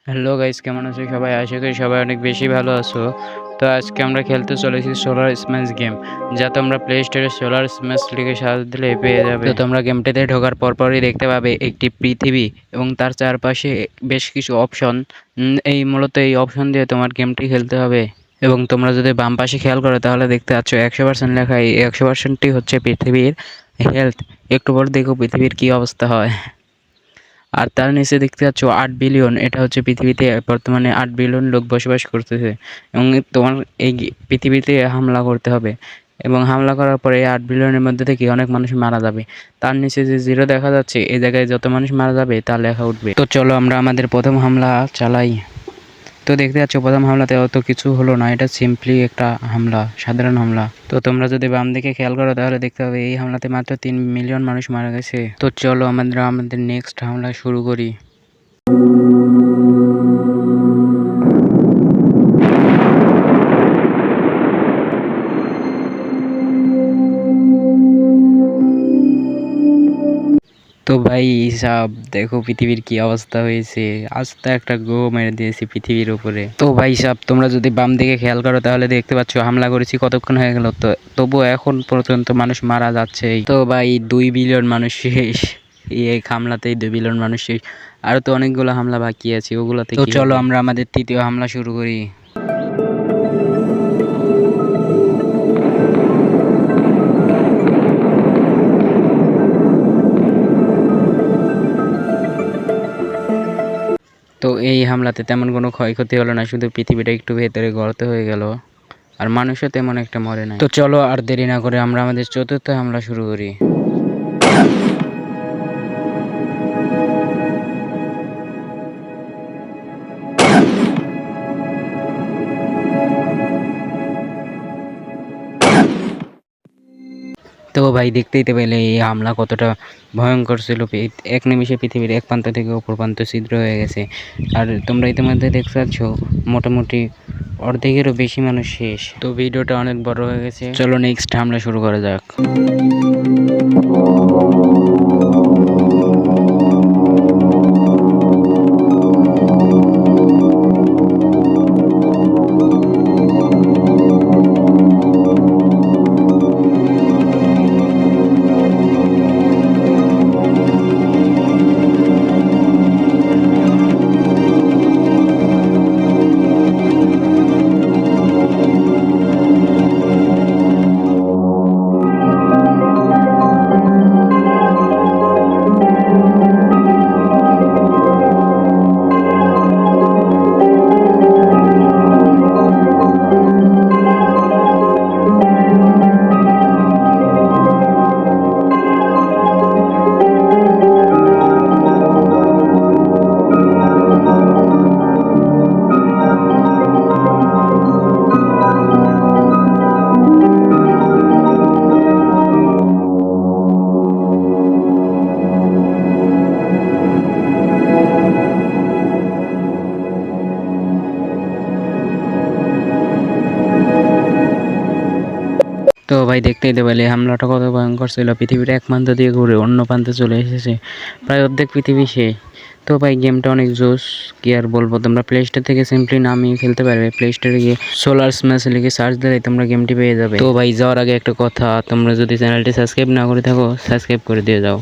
Hello guys, কেমন আছো সবাই? আশা করি সবাই অনেক বেশি ভালো আছো। তো আজকে আমরা খেলতে চলেছি সোলার স্ম্যাশ গেম, যা তোমরা প্লে স্টোরে সোলার স্ম্যাশ লিখে সার্চ দিলে পেয়ে যাবে। তো তোমরা গেমটিতে ঢোকার পরপরই দেখতে পাবে একটি পৃথিবী এবং তার চারপাশে বেশ কিছু অপশন। এই অপশন দিয়ে তোমার গেমটি খেলতে হবে। এবং তোমরা যদি বাম পাশে খেয়াল করো তাহলে দেখতে পাচ্ছ 100% লেখা। এই 100%টি হচ্ছে পৃথিবীর হেলথ। একটু পর দেখো পৃথিবীর কি অবস্থা হয়। আর তার নিচে দেখতে পাচ্ছ 8 বিলিয়ন। এটা হচ্ছে পৃথিবীতে বর্তমানে 8 বিলিয়ন লোক বসবাস করতেছে এবং তোমার এই পৃথিবীতে হামলা করতে হবে এবং হামলা করার পরে এই 8 বিলিয়নের মধ্যে থেকে অনেক মানুষ মারা যাবে। তার নিচে যে জিরো দেখা যাচ্ছে এই জায়গায় যত মানুষ মারা যাবে তা লেখা উঠবে। তো চলো আমরা আমাদের প্রথম হামলা চালাই। তো দেখতে পাচ্ছ প্রথম হামলাতে অত কিছু হলো না, এটা সিম্পলি একটা হামলা, সাধারণ হামলা। তো তোমরা যদি বাম দিকে খেয়াল করো তাহলে দেখতে হবে এই হামলাতে মাত্র 3 মিলিয়ন মানুষ মারা গেছে। তো চলো আমাদের নেক্সট হামলা শুরু করি। তো ভাই সাব দেখো পৃথিবীর কি অবস্থা হয়েছে। আস্তে একটা গ্রহ মেরে দিয়েছি পৃথিবীর উপরে। তো ভাই সাব তোমরা যদি বাম দিকে খেয়াল করো তাহলে দেখতে পাচ্ছ হামলা করেছি কতক্ষণ হয়ে গেল, তো তবুও এখন পর্যন্ত মানুষ মারা যাচ্ছে। তো ভাই 2 বিলিয়ন মানুষ শেষ। এই হামলাতেই 2 বিলিয়ন মানুষ শেষ। আরো তো অনেকগুলো হামলা বাকি আছে, ওগুলাতে তো চলো আমরা আমাদের তৃতীয় হামলা শুরু করি। তো এই হামলাতে তেমন কোনো ক্ষয়ক্ষতি হলো না, শুধু পৃথিবীটা একটু ভেতরে গর্ত হয়ে গেল আর মানুষও তেমন একটা মরে নাই। তো চলো আর দেরি না করে আমরা আমাদের চতুর্থ হামলা শুরু করি। তো ভাই দেখতেই তো পেলে এই হামলা কতটা ভয়ঙ্কর ছিল। এক নিমিষে পৃথিবীর এক প্রান্ত থেকে অপর প্রান্ত ছিদ্র হয়ে গেছে। আর তোমরা ইতিমধ্যে দেখতে পাচ্ছ মোটামুটি অর্ধেকেরও বেশি মানুষ শেষ। তো ভিডিওটা অনেক বড় হয়ে গেছে, চলো নেক্সট হামলা শুরু করা যাক। তো ভাই দেখতেই তো পেলে হামলাটা কত ভয়ঙ্কর ছিল। পৃথিবীর এক প্রান্ত দিয়ে ঘুরে অন্য প্রান্তে চলে এসেছে, প্রায় অর্ধেক পৃথিবী শেষ। তো ভাই গেমটা অনেক জোস, কি আর বলবো। তোমরা প্লে স্টোর থেকে সিম্পলি নামিয়ে খেলতে পারবে। প্লে স্টোরে গিয়ে সোলার স্ম্যাশ লিখে সার্চ দিলে তোমরা গেমটি পেয়ে যাবে। তো ভাই যাওয়ার আগে একটা কথা, তোমরা যদি চ্যানেলটি সাবস্ক্রাইব না করে থাকো সাবস্ক্রাইব করে দিয়ে যাও।